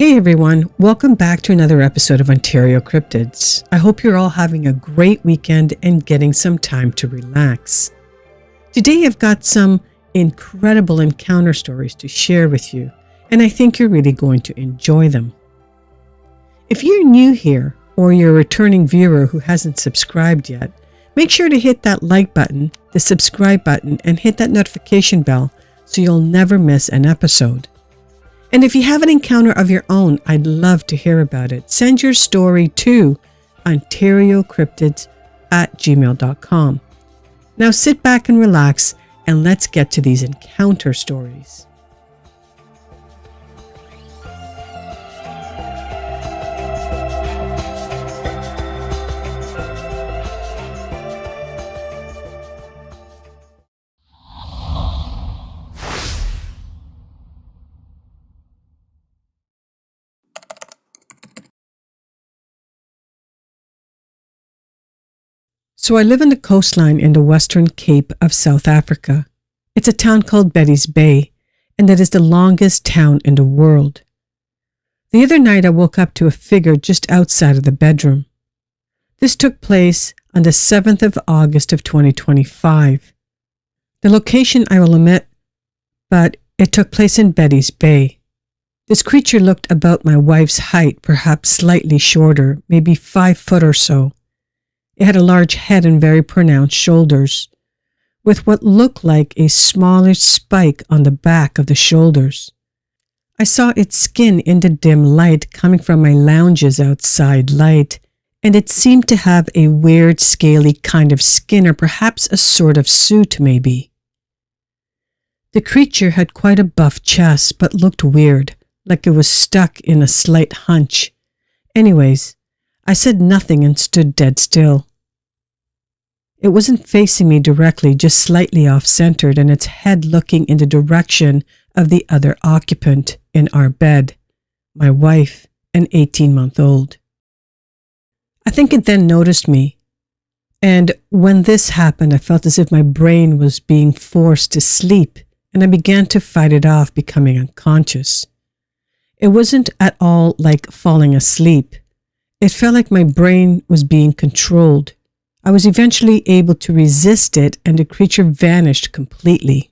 Hey everyone, welcome back to another episode of Ontario Cryptids. I hope you're all having a great weekend and getting some time to relax. Today I've got some incredible encounter stories to share with you, and I think you're really going to enjoy them. If you're new here or you're a returning viewer who hasn't subscribed yet, make sure to hit that like button, the subscribe button, and hit that notification bell so you'll never miss an episode. And if you have an encounter of your own, I'd love to hear about it. Send your story to Ontariocryptids@gmail.com. Now sit back and relax, and let's get to these encounter stories. So I live on the coastline in the Western Cape of South Africa. It's a town called Betty's Bay, and it is the longest town in the world. The other night I woke up to a figure just outside of the bedroom. This took place on the 7th of August of 2025. The location I will omit, but it took place in Betty's Bay. This creature looked about my wife's height, perhaps slightly shorter, maybe 5 foot or so. It had a large head and very pronounced shoulders, with what looked like a smallish spike on the back of the shoulders. I saw its skin in the dim light coming from my lounge's outside light, and it seemed to have a weird scaly kind of skin, or perhaps a sort of suit maybe. The creature had quite a buff chest, but looked weird, like it was stuck in a slight hunch. Anyways, I said nothing and stood dead still. It wasn't facing me directly, just slightly off-centered, and its head looking in the direction of the other occupant in our bed, my wife, an 18-month-old. I think it then noticed me, and when this happened, I felt as if my brain was being forced to sleep, and I began to fight it off, becoming unconscious. It wasn't at all like falling asleep. It felt like my brain was being controlled. I was eventually able to resist it, and the creature vanished completely.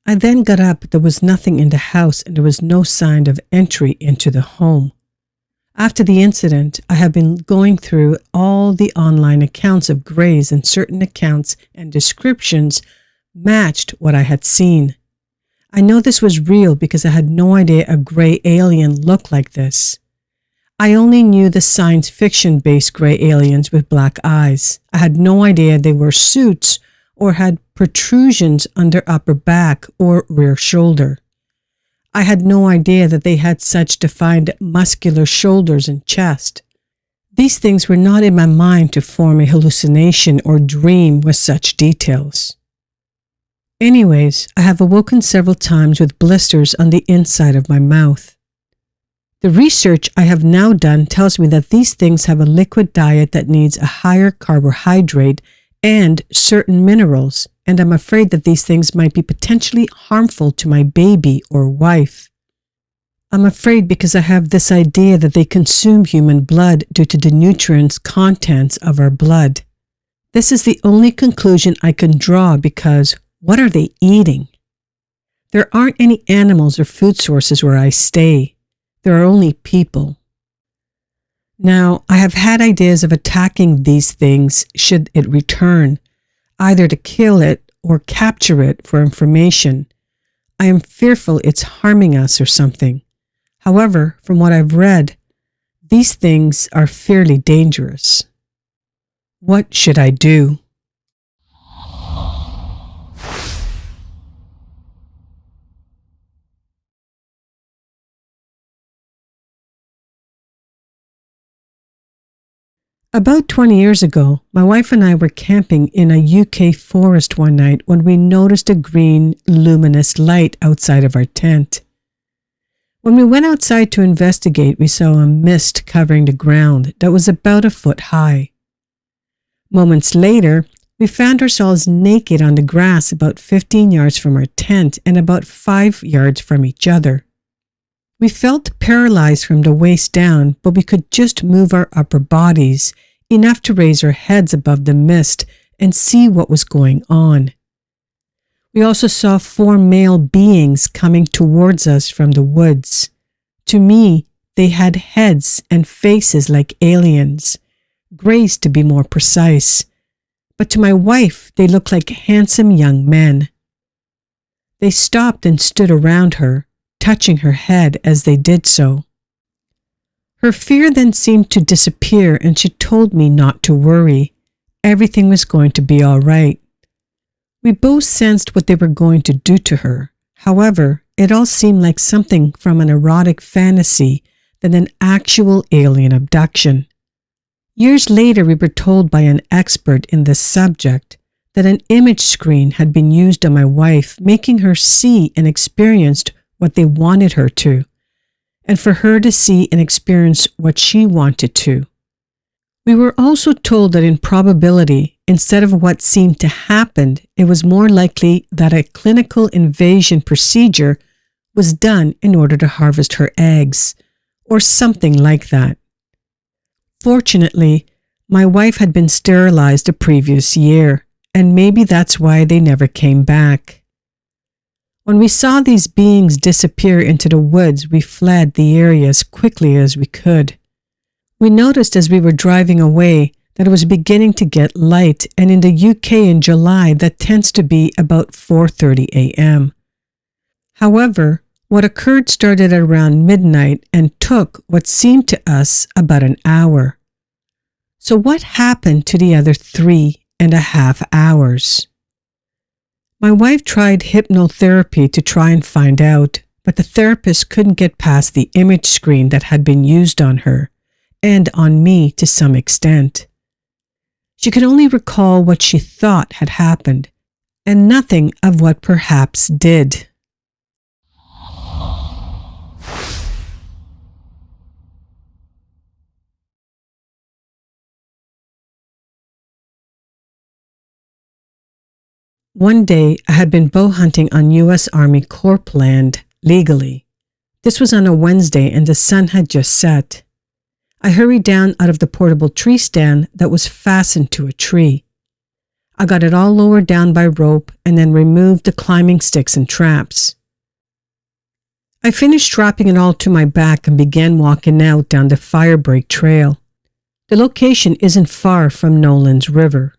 I then got up, but there was nothing in the house, and there was no sign of entry into the home. After the incident, I have been going through all the online accounts of greys, and certain accounts and descriptions matched what I had seen. I know this was real because I had no idea a grey alien looked like this. I only knew the science fiction-based grey aliens with black eyes. I had no idea they wore suits or had protrusions on their upper back or rear shoulder. I had no idea that they had such defined muscular shoulders and chest. These things were not in my mind to form a hallucination or dream with such details. Anyways, I have awoken several times with blisters on the inside of my mouth. The research I have now done tells me that these things have a liquid diet that needs a higher carbohydrate and certain minerals, and I'm afraid that these things might be potentially harmful to my baby or wife. I'm afraid because I have this idea that they consume human blood due to the nutrients contents of our blood. This is the only conclusion I can draw because what are they eating? There aren't any animals or food sources where I stay. There are only people. Now, I have had ideas of attacking these things should it return, either to kill it or capture it for information. I am fearful it's harming us or something. However, from what I've read, these things are fairly dangerous. What should I do? About 20 years ago, my wife and I were camping in a UK forest one night when we noticed a green, luminous light outside of our tent. When we went outside to investigate, we saw a mist covering the ground that was about a foot high. Moments later, we found ourselves naked on the grass about 15 yards from our tent and about 5 yards from each other. We felt paralyzed from the waist down, but we could just move our upper bodies, enough to raise our heads above the mist and see what was going on. We also saw 4 male beings coming towards us from the woods. To me, they had heads and faces like aliens, grays to be more precise, but to my wife they looked like handsome young men. They stopped and stood around her, touching her head as they did so. Her fear then seemed to disappear and she told me not to worry. Everything was going to be all right. We both sensed what they were going to do to her. However, it all seemed like something from an erotic fantasy than an actual alien abduction. Years later, we were told by an expert in this subject that an image screen had been used on my wife, making her see and experience what they wanted her to, and for her to see and experience what she wanted to. We were also told that in probability, instead of what seemed to happen, it was more likely that a clinical invasion procedure was done in order to harvest her eggs, or something like that. Fortunately, my wife had been sterilized the previous year, and maybe that's why they never came back. When we saw these beings disappear into the woods, we fled the area as quickly as we could. We noticed as we were driving away that it was beginning to get light, and in the UK in July that tends to be about 4:30 a.m. However, what occurred started at around midnight and took what seemed to us about an hour. So what happened to the other 3.5 hours? My wife tried hypnotherapy to try and find out, but the therapist couldn't get past the image screen that had been used on her, and on me to some extent. She could only recall what she thought had happened, and nothing of what perhaps did. One day, I had been bow hunting on U.S. Army Corp land legally. This was on a Wednesday and the sun had just set. I hurried down out of the portable tree stand that was fastened to a tree. I got it all lowered down by rope and then removed the climbing sticks and traps. I finished strapping it all to my back and began walking out down the Firebreak Trail. The location isn't far from Nolan's River.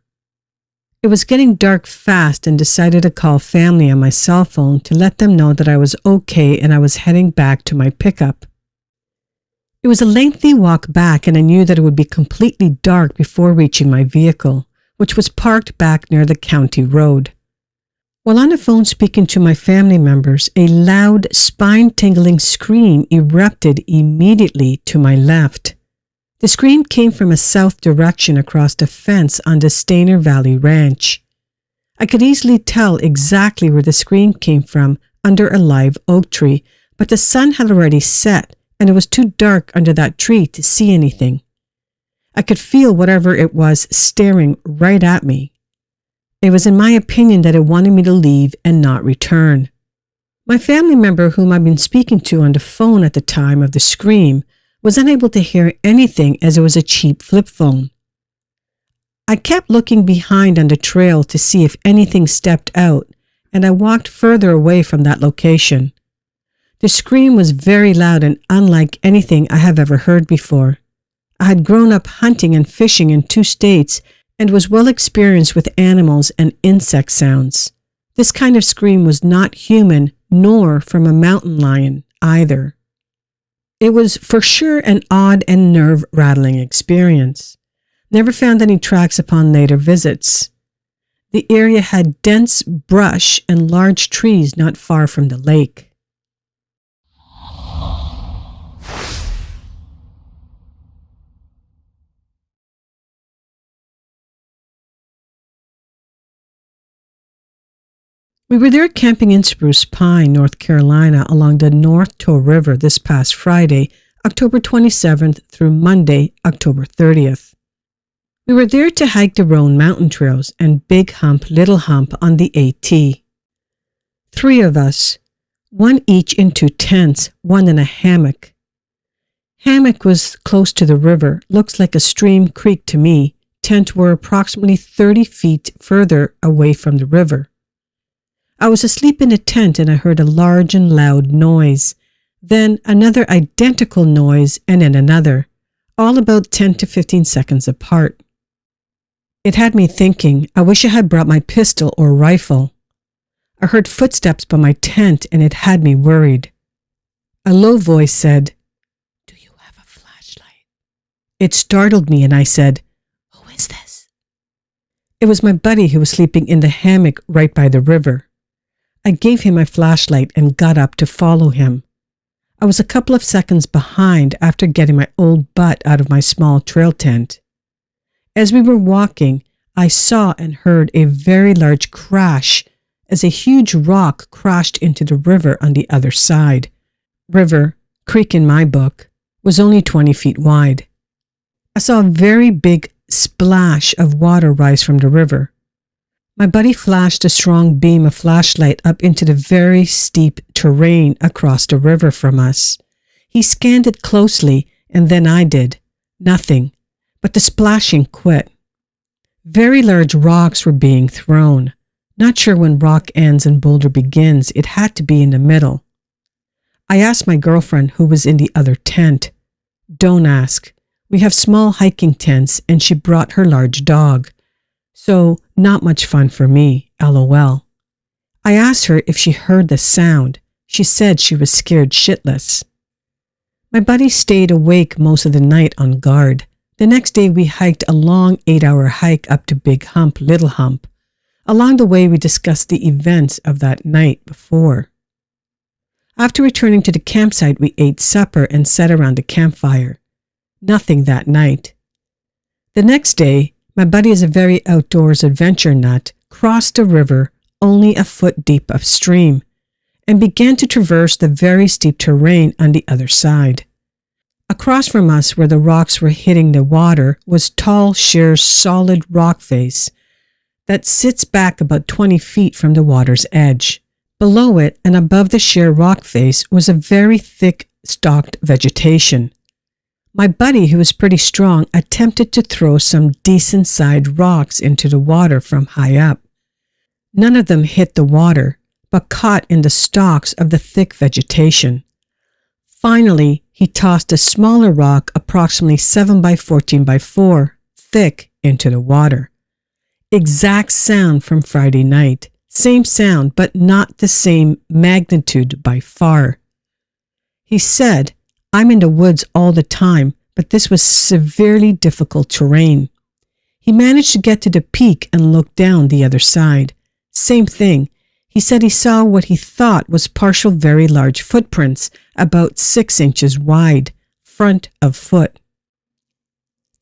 It was getting dark fast and decided to call family on my cell phone to let them know that I was okay and I was heading back to my pickup. It was a lengthy walk back and I knew that it would be completely dark before reaching my vehicle, which was parked back near the county road. While on the phone speaking to my family members, a loud, spine-tingling scream erupted immediately to my left. The scream came from a south direction across the fence on the Stainer Valley Ranch. I could easily tell exactly where the scream came from under a live oak tree, but the sun had already set and it was too dark under that tree to see anything. I could feel whatever it was staring right at me. It was in my opinion that it wanted me to leave and not return. My family member whom I'd been speaking to on the phone at the time of the scream was unable to hear anything as it was a cheap flip phone. I kept looking behind on the trail to see if anything stepped out, and I walked further away from that location. The scream was very loud and unlike anything I have ever heard before. I had grown up hunting and fishing in 2 states and was well experienced with animals and insect sounds. This kind of scream was not human nor from a mountain lion either. It was for sure an odd and nerve-rattling experience. Never found any tracks upon later visits. The area had dense brush and large trees not far from the lake. We were there camping in Spruce Pine, North Carolina, along the North Toe River this past Friday, October 27th through Monday, October 30th. We were there to hike the Roan Mountain Trails and Big Hump, Little Hump on the AT. 3 of us. one each in 2 tents, one in a hammock. Hammock was close to the river, looks like a stream creek to me. Tent were approximately 30 feet further away from the river. I was asleep in a tent and I heard a large and loud noise, then another identical noise and then another, all about 10 to 15 seconds apart. It had me thinking, I wish I had brought my pistol or rifle. I heard footsteps by my tent and it had me worried. A low voice said, "Do you have a flashlight?" It startled me and I said, "Who is this?" It was my buddy who was sleeping in the hammock right by the river. I gave him my flashlight and got up to follow him. I was a couple of seconds behind after getting my old butt out of my small trail tent. As we were walking, I saw and heard a very large crash as a huge rock crashed into the river on the other side. River, creek in my book, was only 20 feet wide. I saw a very big splash of water rise from the river. My buddy flashed a strong beam of flashlight up into the very steep terrain across the river from us. He scanned it closely, and then I did. Nothing, but the splashing quit. Very large rocks were being thrown. Not sure when rock ends and boulder begins. It had to be in the middle. I asked my girlfriend, who was in the other tent. Don't ask. We have small hiking tents, and she brought her large dog. So, not much fun for me, LOL. I asked her if she heard the sound. She said she was scared shitless. My buddy stayed awake most of the night on guard. The next day we hiked a long 8-hour hike up to Big Hump, Little Hump. Along the way we discussed the events of that night before. After returning to the campsite we ate supper and sat around the campfire. Nothing that night. The next day, my buddy is a very outdoors adventure nut, crossed the river only a foot deep upstream, and began to traverse the very steep terrain on the other side. Across from us, where the rocks were hitting the water, was tall, sheer, solid rock face that sits back about 20 feet from the water's edge. Below it and above the sheer rock face was a very thick, stalked vegetation. My buddy, who was pretty strong, attempted to throw some decent-sized rocks into the water from high up. None of them hit the water, but caught in the stalks of the thick vegetation. Finally, he tossed a smaller rock approximately 7 by 14 by 4, thick, into the water. Exact sound from Friday night. Same sound, but not the same magnitude by far. He said, "I'm in the woods all the time, but this was severely difficult terrain." He managed to get to the peak and look down the other side. Same thing. He said he saw what he thought was partial very large footprints, about 6 inches wide, front of foot.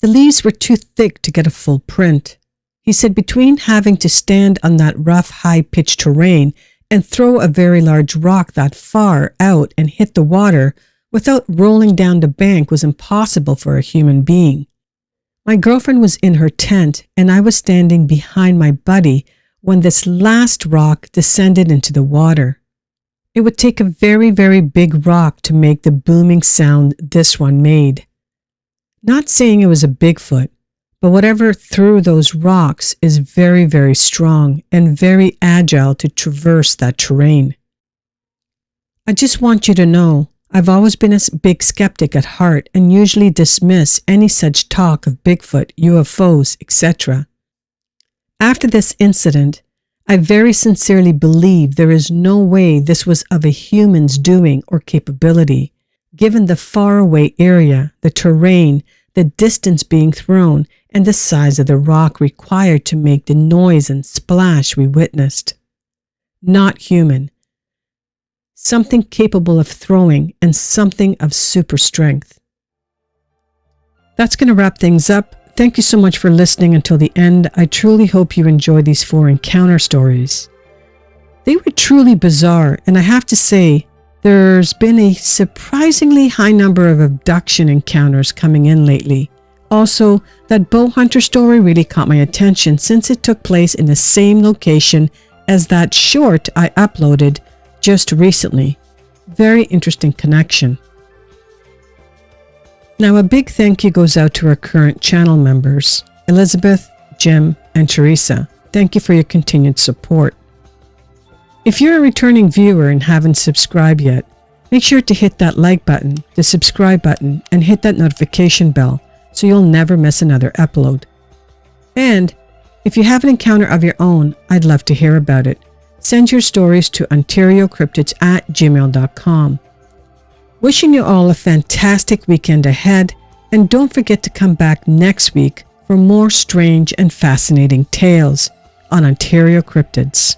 The leaves were too thick to get a full print. He said between having to stand on that rough, high-pitched terrain and throw a very large rock that far out and hit the water without rolling down the bank was impossible for a human being. My girlfriend was in her tent and I was standing behind my buddy when this last rock descended into the water. It would take a very, very big rock to make the booming sound this one made. Not saying it was a Bigfoot, but whatever threw those rocks is very, very strong and very agile to traverse that terrain. I just want you to know, I've always been a big skeptic at heart and usually dismiss any such talk of Bigfoot, UFOs, etc. After this incident, I very sincerely believe there is no way this was of a human's doing or capability, given the faraway area, the terrain, the distance being thrown, and the size of the rock required to make the noise and splash we witnessed. Not human. Something capable of throwing and something of super strength. That's going to wrap things up. Thank you so much for listening until the end. I truly hope you enjoyed these 4 encounter stories. They were truly bizarre, and I have to say, there's been a surprisingly high number of abduction encounters coming in lately. Also, that bow hunter story really caught my attention since it took place in the same location as that short I uploaded just recently. Very interesting connection. Now a big thank you goes out to our current channel members, Elizabeth, Jim, and Teresa. Thank you for your continued support. If you're a returning viewer and haven't subscribed yet, make sure to hit that like button, the subscribe button, and hit that notification bell so you'll never miss another upload. And if you have an encounter of your own, I'd love to hear about it. Send your stories to ontariocryptids@gmail.com. Wishing you all a fantastic weekend ahead, and don't forget to come back next week for more strange and fascinating tales on Ontario Cryptids.